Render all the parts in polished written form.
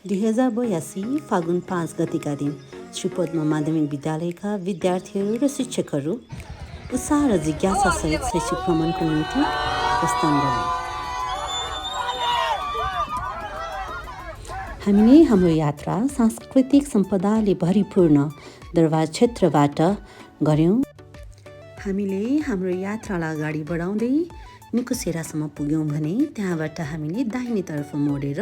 2082 फागुन 5 गतेका दिन श्री पद्म माध्यमिक विद्यालयका विद्यार्थीहरू र शिक्षकहरू उत्साह र जिज्ञासासहित शैक्षिक भ्रमणको निम्ति प्रस्थान गरे। हामीले हाम्रो यात्रा सांस्कृतिक सम्पदाले भरिपूर्ण दरबार क्षेत्रबाट गऱ्यौँ। हामीले हाम्रो यात्रालाई अगाडि बढाउँदै निकुसेरासम्म पुग्यौँ भने त्यहाँबाट हामीले दाहिनेतर्फ मोडेर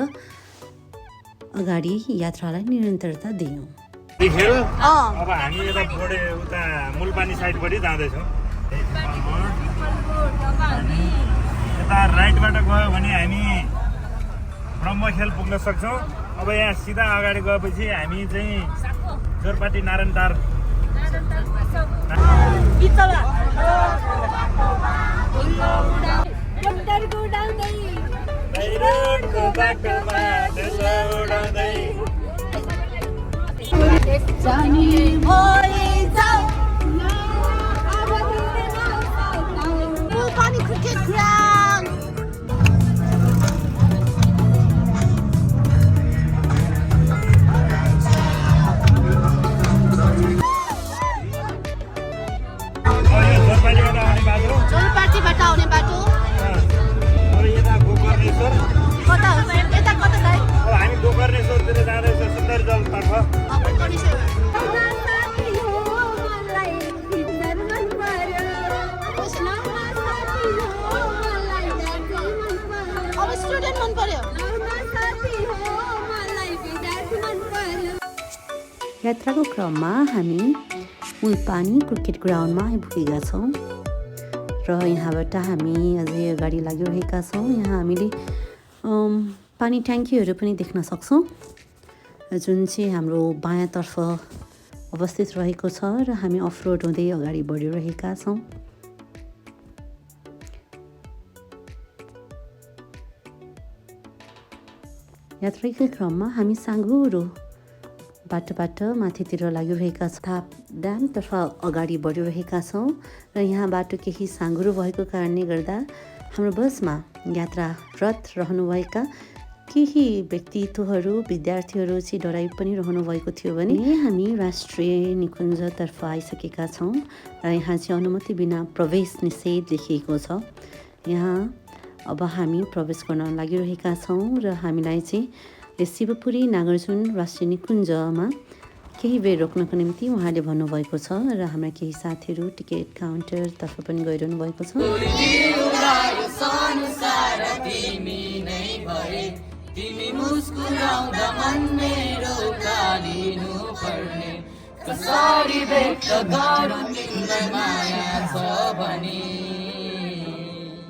अगाडि यात्रालाई निरन्तरता दियौँ। अब हामी यता बोडे उता मूलपानी साइडपट्टि जाँदैछौँ। यता राइटबाट गयो भने हामी ब्रह्मखेल पुग्न सक्छौँ। अब यहाँ सिधा अगाडि गएपछि हामी चाहिँ जोरपाटी नारायणटार जोरपाटीबाट आउने बाटो यता गोकर्णेश्वर कता हुन्छ यता कता जाए अब हामी गोकर्णेश्वरतिर जाँदैछ सुन्दरजलतर्फ। अब स्टुडेन्ट मन पर्यो। यात्राको क्रममा हामी मूलपानी क्रिकेट ग्राउन्डमा आइपुगेका छौँ र यहाँबाट हामी अझै अगाडि लागिरहेका छौँ। यहाँ हामीले पानी ट्याङ्कीहरू पनि देख्न सक्छौँ जुन चाहिँ हाम्रो बायाँतर्फ अवस्थित रहेको छ र हामी अफरोड हुँदै अगाडि बढिरहेका छौँ। यात्राकै क्रममा हामी साँघुरो बाटोबाट माथितिर लागिरहेका थाप ड्यामतर्फ अगाडि बढिरहेका छौँ र यहाँ बाटो केही साँघुरो भएको कारणले गर्दा हाम्रो बसमा यात्रारत रहनुभएका केही व्यक्तित्वहरू विद्यार्थीहरू चाहिँ डराइ पनि रहनुभएको थियो भने हामी राष्ट्रिय निकुञ्जतर्फ आइसकेका छौँ र यहाँ चाहिँ अनुमति बिना प्रवेश निषेध लेखिएको छ। यहाँ अब हामी प्रवेश गर्न लागिरहेका छौँ र हामीलाई चाहिँ शिवपुरी नागार्जुन राष्ट्रिय निकुञ्जमा केही बेर रोक्नको निम्ति उहाँले भन्नुभएको छ र हाम्रा केही साथीहरू टिकट काउन्टरतर्फ पनि गइरहनु भएको छ।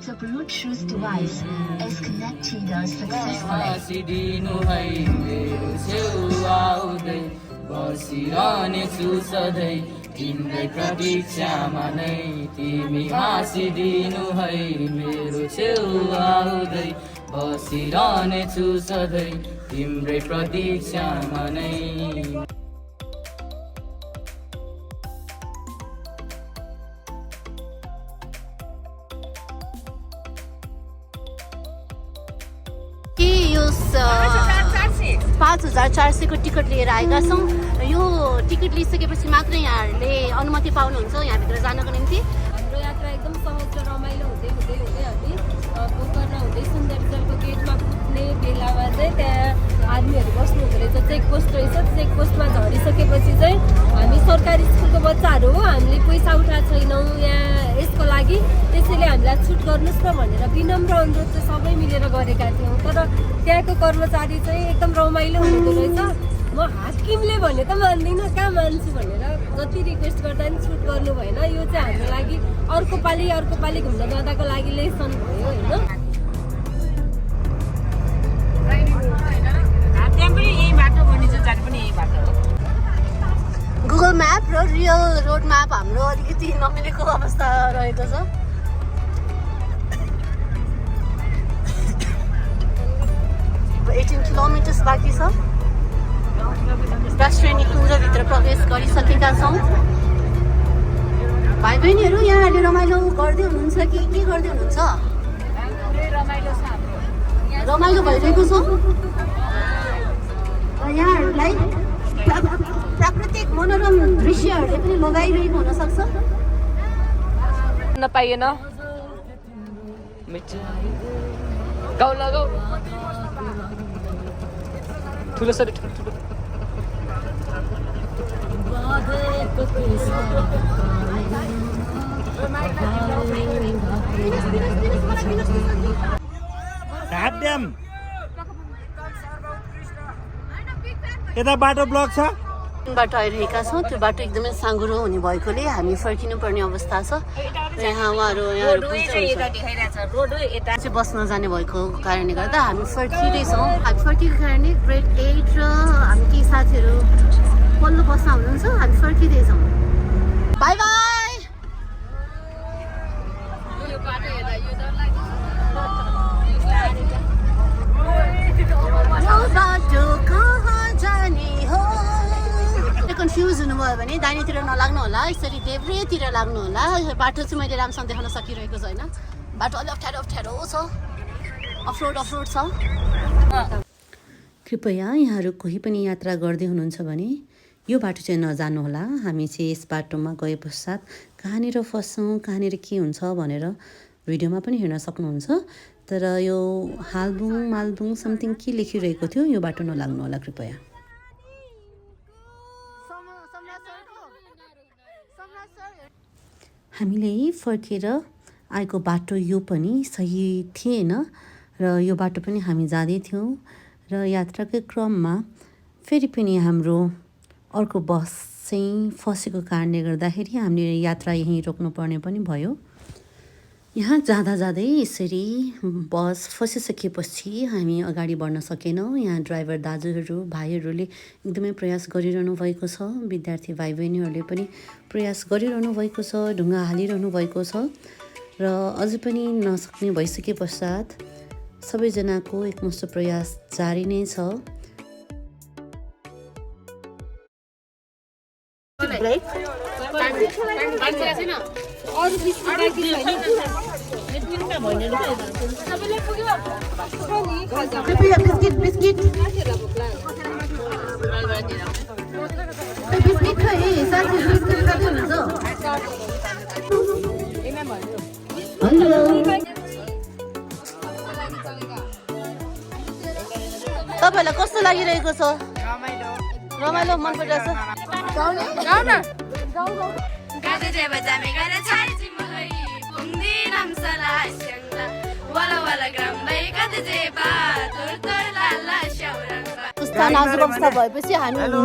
The Bluetooth device is connected successfully. बसिरहनेछु सधैँ तिम्रै प्रतीक्षामा नै तिमी हाँसिदिनु है मेरो छेउ आउँदै बसिरहनेछु सधैँ तिम्रै प्रतीक्षामा नै। कि यो 5400 को टिकट लिएर आएका छौँ। यो टिकट लिइसकेपछि मात्रै यहाँहरूले अनुमति पाउनुहुन्छ यहाँभित्र जानको निम्ति। हाम्रो यात्रा एकदम सहज र रमाइलो हुँदै हुँदै हुँदै हामी गोकर्ण हुँदै सुन्दरजलको गेटमा पुग्ने बेलामा चाहिँ त्यहाँ आदमीहरू बस्नु हुँदो रहेछ। चेकपोस्ट रहेछ। चेकपोस्टमा झरिसकेपछि चाहिँ हामी सरकारी स्कुलको बच्चाहरू हो, हामीले पैसा उठाएको छैनौँ यहाँ यसको लागि, त्यसैले हामीलाई छुट गर्नुहोस् न भनेर विनम्र अनुरोध चाहिँ सबै मिलेर गरेका थियौँ। तर त्यहाँको कर्मचारी चाहिँ एकदम रमाइलो हुँदो रहेछ। म हाकिमले भने त मान्दिनँ, कहाँ मान्छु भनेर जति रिक्वेस्ट गर्दा पनि छुट गर्नु भएन। यो चाहिँ हाम्रो लागि अर्को पालि घुम्न जाँदाको लागि लेसन भयो होइन। गुगल म्याप र रियल रोड म्याप हाम्रो अलिकति नमिलेको अवस्था रहेको छ। 18 किलोमिटर्स बाँकी छ। राष्ट्रिय निकुञ्जभित्र प्रवेश गरिसकेका छौँ। भाइ बहिनीहरू यहाँहरूले रमाइलो गर्दै हुनुहुन्छ कि के गर्दै हुनुहुन्छ? रमाइलो भइरहेको छ। यहाँहरूलाई प्राकृतिक मनोरम दृश्यहरूले पनि लगाइरहेको हुनसक्छ। नपाइएन गाउँ लगाऊ ठुलो सरी ठुलो घाटड्याम यता बाटो ब्लक छ। बाटो आइरहेका छौँ, त्यो बाटो एकदमै साँघुरो हुने भएकोले हामी फर्किनु पर्ने अवस्था छ। र यहाँ उहाँहरू बस्न जाने भएको कारणले गर्दा हामी फर्किँदैछौँ। हामी फर्किएको कारणले ग्रेड 8 र हामी केही साथीहरू पल्लो बसमा हुनुहुन्छ, हामी फर्किँदैछौँ। By by. कन्फ्युज हुनुभयो भने दाहिनेतिर नलाग्नु होला, यसरी देब्रेतिर लाग्नु होला। बाटो चाहिँ मैले राम्रोसँग देखाउन सकिरहेको छैन, बाटो अलिक अप्ठ्यारो छ, अफरोड छ। कृपया यहाँहरू कोही पनि यात्रा गर्दै हुनुहुन्छ भने यो बाटो चाहिँ नजानुहोला। हामी चाहिँ यस बाटोमा गए पश्चात कहाँनिर फस्छौँ, कहाँनिर के हुन्छ भनेर भिडियोमा पनि हेर्न सक्नुहुन्छ। तर यो हालबुङ मालबुङ समथिङ के लेखिरहेको थियो, यो बाटो नलाग्नु होला कृपया। हामीले फर्केर आएको बाटो यो पनि सही थिएन र यो बाटो पनि हामी जाँदै थियौँ र यात्राकै क्रममा फेरि पनि हाम्रो अर्को बस चाहिँ फसेको कारणले गर्दाखेरि हामीले यात्रा यहीँ रोक्नुपर्ने पनि भयो। यहाँ जाँदै यसरी बस फसिसकेपछि हामी अगाडि बढ्न सकेनौँ। यहाँ ड्राइभर दाजुहरू भाइहरूले एकदमै प्रयास गरिरहनु भएको छ, विद्यार्थी भाइ बहिनीहरूले पनि प्रयास गरिरहनु भएको छ, ढुङ्गा हालिरहनु भएको छ र अझै पनि नसक्ने भइसके पश्चात सबैजनाको एकमुष्ट प्रयास जारी नै छ। बिस्किट तपाईँलाई कस्तो लागिरहेको छ? रमाइलो मन परिरहेछ? नाजुक अवस्था भएपछि हामीहरू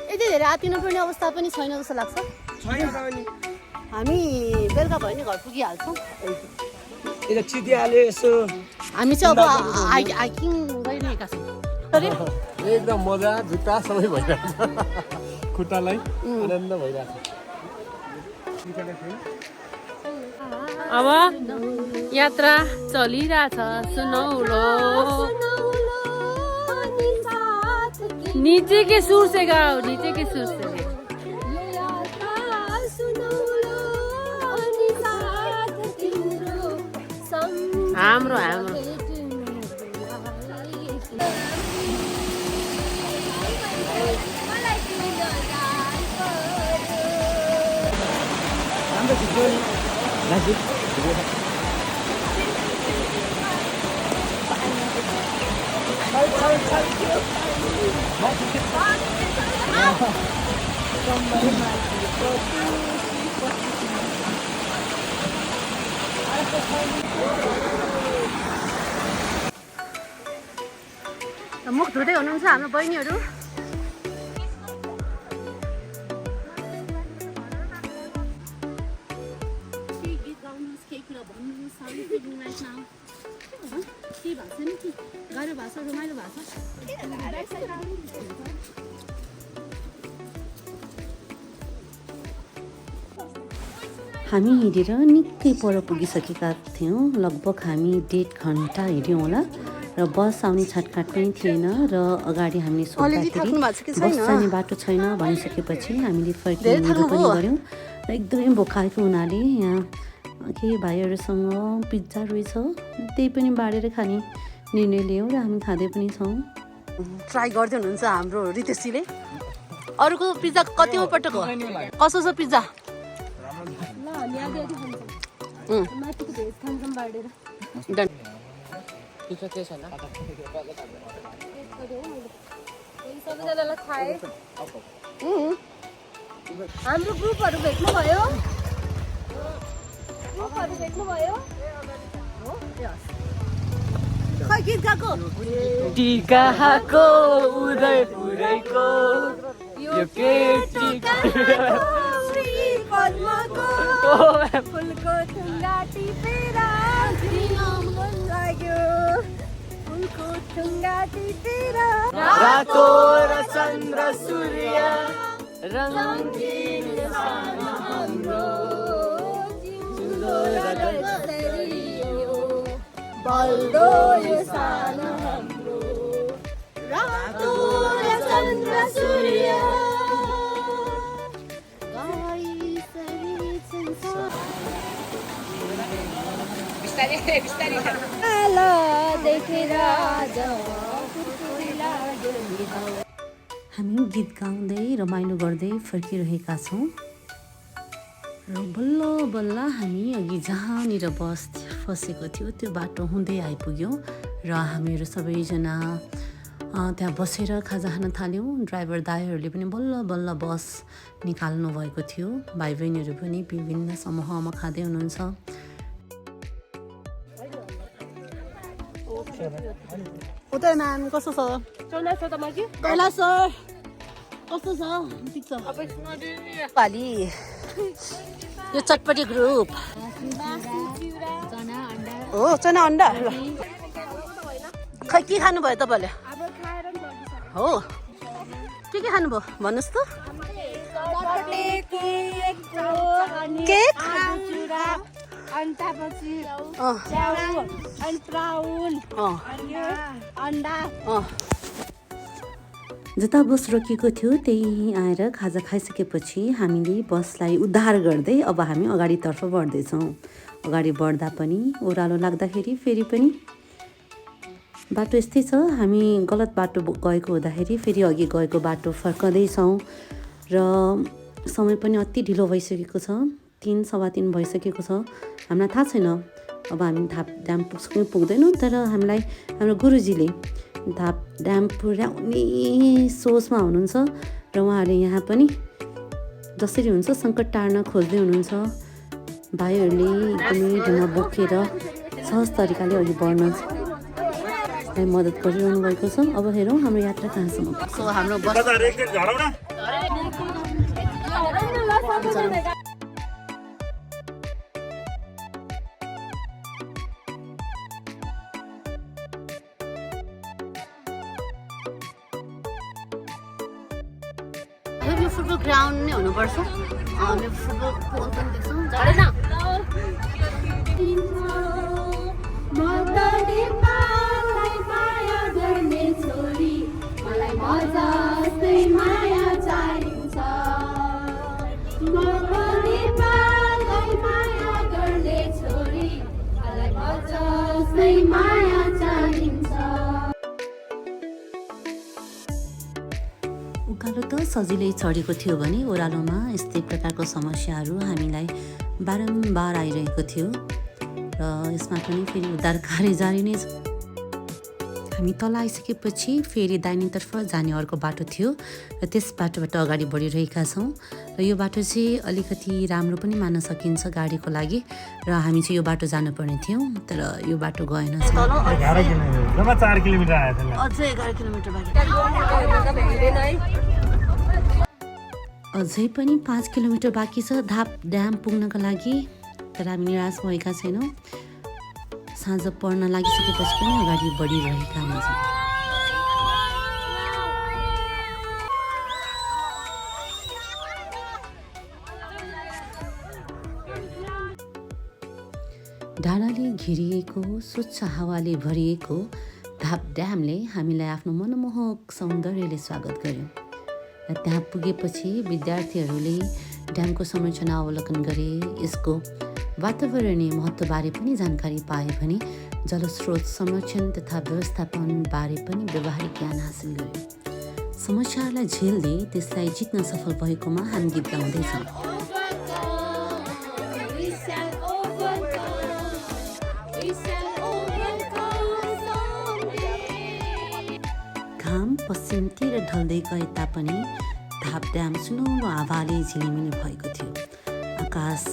यति धेरै आतिनुपर्ने अवस्था पनि छैन जस्तो लाग्छ। हामी बेलुका भयो नि घर पुगिहाल्छौँ। हामी चाहिँ अब हाइकिङ गरिरहेका छौँ। एकदम मजा, जुत्ता सबै भइरहेछ, खुट्टालाई आनन्द भइरहेछ। अब यात्रा चलिरहेछ सुनौलो, नीचे के सुर से गाओ, नीचे के सुर से। हाम्रो मुख धुँदै हुनुहुन्छ हाम्रो बहिनीहरू। हामी हिँडेर निकै पर पुगिसकेका थियौँ। लगभग हामी 1.5 घन्टा हिँड्यौँ होला र बस आउने छटकाट पनि थिएन र अगाडि हामीले सोच्दाखेरि बस जाने बाटो छैन भनिसकेपछि हामीले फर्किने पनि गऱ्यौँ र एकदमै भोकाएको हुनाले यहाँ केही भाइहरूसँग पिज्जा रहेछ, त्यही पनि बाँडेर खाने निर्णय लियौँ र हामी खाँदै पनि छौँ। ट्राई गर्दै हुनुहुन्छ हाम्रो रितेशजीले। अरूको पिज्जा कतिमा पटक हो? कसो छ पिज्जा? ल हामी आधी आधी खान्छौँ माथिको भेज खान्छौँ बाँडेर। डन। सबैजनालाई खाएँ। हाम्रो ग्रुपहरू भेट्नुभयो? ग्रुपहरू भेट्नुभयो? खै गीत गाएको? टिकाको उदयपुरैको यो केटी फुलको ठुङ्गा टिपेर लाग्यो फुलको ठुङ्गा टिपेर रातो र चन्द्र सूर्य रङ्गीन हाम्रो बल्दो यो सानो हाम्रो रातो र चन्द्र सूर्य देखेर हामी गीत गाउँदै रमाइलो गर्दै फर्किरहेका छौँ र बल्ल बल्ल हामी अघि जहाँनिर बस फसेको थियो त्यो बाटो हुँदै आइपुग्यौँ र हामीहरू सबैजना त्यहाँ बसेर खाजा खान थाल्यौँ। ड्राइभर दाइहरूले पनि बल्ल बल्ल बस निकाल्नु भएको थियो। भाइ बहिनीहरू पनि विभिन्न समूहमा खाँदै हुनुहुन्छ। उतै म्याम कस्तो छ? कैलाश सर कस्तो छ? ठिक छ। पाली यो चटपटी ग्रुप हो चना अन्डा। खै के खानुभयो तपाईँले? हो के खानुभयो भन्नुहोस् त? केक जता बस रोकिएको थियो त्यही आएर खाजा खाइसकेपछि हामीले बसलाई उद्धार गर्दै अब हामी अगाडितर्फ बढ्दैछौँ। अगाडि बढ्दा पनि ओह्रालो लाग्दाखेरि फेरि पनि बाटो यस्तै छ। हामी गलत बाटो गएको हुँदाखेरि फेरि अघि गएको बाटो फर्कँदैछौँ र समय पनि अति ढिलो भइसकेको छ। 3 सवा 3 भइसकेको छ। हामीलाई थाहा छैन अब हामी धाप ड्याम पुग्छौँ कि पुग्दैनौँ, तर हामीलाई हाम्रो गुरुजीले धाप ड्याम पुर्याउने सोचमा हुनुहुन्छ र उहाँहरूले यहाँ पनि जसरी हुन्छ सङ्कट टार्न खोज्दै हुनुहुन्छ। भाइहरूले एकदमै ढुङ्गा बोकेर सहज तरिकाले अघि बढ्न मद्दत गरिरहनु भएको छ। अब हेरौँ हाम्रो यात्रा कहाँसम्म पुग्छ। हाम्रो बस यो फुटबल ग्राउन्ड नै हुनुपर्छ। हामीले फुटबल पोल पनि देख्छौँ। झरेन उकालो त सजिलै चढेको थियो भने ओह्रालोमा यस्तै प्रकारको समस्याहरू हामीलाई बारम्बार आइरहेको थियो र यसमा पनि फेरि उद्धार कार्य जारी नै छ। हामी तल आइसकेपछि फेरि दाहिनेतर्फ जाने अर्को बाटो थियो र त्यस बाटोबाट अगाडि बढिरहेका छौँ र यो बाटो चाहिँ अलिकति राम्रो पनि मान्न सकिन्छ गाडीको लागि र हामी चाहिँ यो बाटो जानुपर्ने थियौँ, तर यो बाटो गएन। 4 किलोमिटर आयो त्यसलाई। अझै 11 किलोमिटर बाँकी। अझै पनि 5 किलोमिटर बाँकी छ धाप ड्याम पुग्नका लागि, तर हामी निराश भएका छैनौँ। साँझ पर्न लागिसकेपछि पनि अगाडि बढिरहेका हुन्छौँ। डाँडाले घिरिएको स्वच्छ हावाले भरिएको धाप ड्यामले हामीलाई आफ्नो मनमोहक सौन्दर्यले स्वागत गर्यो र त्यहाँ पुगेपछि विद्यार्थीहरूले ड्यामको संरचना अवलोकन गरे। यसको वातावरणीय महत्त्वबारे पनि जानकारी पाए भने जलस्रोत संरक्षण तथा व्यवस्थापन बारे पनि व्यवहारिक ज्ञान हासिल गर्यो। समस्याहरूलाई झेल्दै त्यसलाई जित्न सफल भएकोमा हामी गीत गाउँदैछौँ। घाम पश्चिमतिर ढल्दै गए तापनि धाप ड्याम सुनौलो हावाले झिलिमिली भएको थियो। आकाश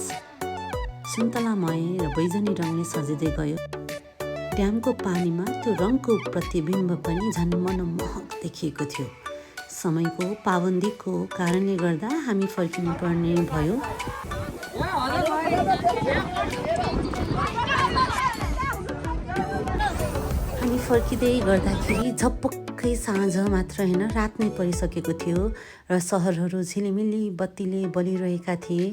सुन्तलामय र बैजनी रङले सजिँदै गयो। ड्यामको पानीमा त्यो रङको प्रतिबिम्ब पनि झन् मनमोहक देखिएको थियो। समयको पाबन्दीको कारणले गर्दा हामी फर्किनु पर्ने भयो। हामी फर्किँदै गर्दाखेरि झपक्कै साँझ मात्र होइन, रात नै परिसकेको थियो र सहरहरू झिलिमिली बत्तीले बलिरहेका थिए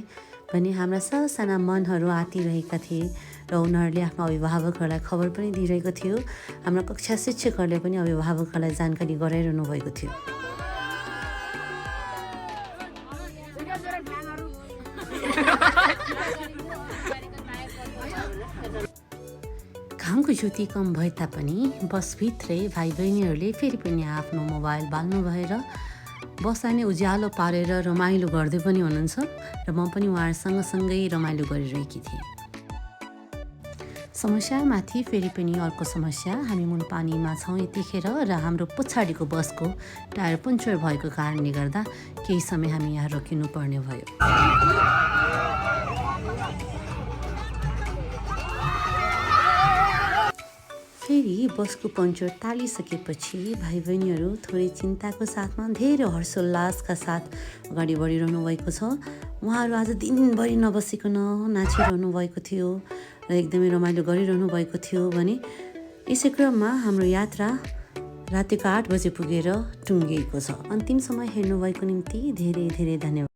भने हाम्रा साना मनहरू आतिरहेका थिए र उनीहरूले आफ्नो अभिभावकहरूलाई खबर पनि दिइरहेको थियो। हाम्रा कक्षा शिक्षकहरूले पनि अभिभावकहरूलाई जानकारी गराइरहनु भएको थियो। घामको ज्योति कम भए तापनि बसभित्रै भाइ बहिनीहरूले फेरि पनि आफ्नो मोबाइल बाल्नु भएर बसलाई नै उज्यालो पारेर रमाइलो गर्दै पनि हुनुहुन्छ र म पनि उहाँहरूसँग सँगै रमाइलो गरिरहेकी थिएँ। समस्यामाथि फेरि पनि अर्को समस्या, हामी मुलपानीमा छौँ यतिखेर र हाम्रो पछाडिको बसको टायर पङ्चर भएको कारणले गर्दा केही समय हामी यहाँ रोकिनु पर्ने भयो। फेरि बसको पङ्चर टालिसकेपछि भाइ बहिनीहरू थोरै चिन्ताको साथमा धेरै हर्षोल्लासका साथ अगाडि बढिरहनु भएको छ। उहाँहरू आज दिनभरि नबसिकन नाचिरहनु भएको थियो र एकदमै रमाइलो गरिरहनु भएको थियो भने यसै क्रममा हाम्रो यात्रा रातिको 8 बजे पुगेर टुङ्गिएको छ। अन्तिम समय हेर्नुभएको निम्ति धेरै धेरै धन्यवाद।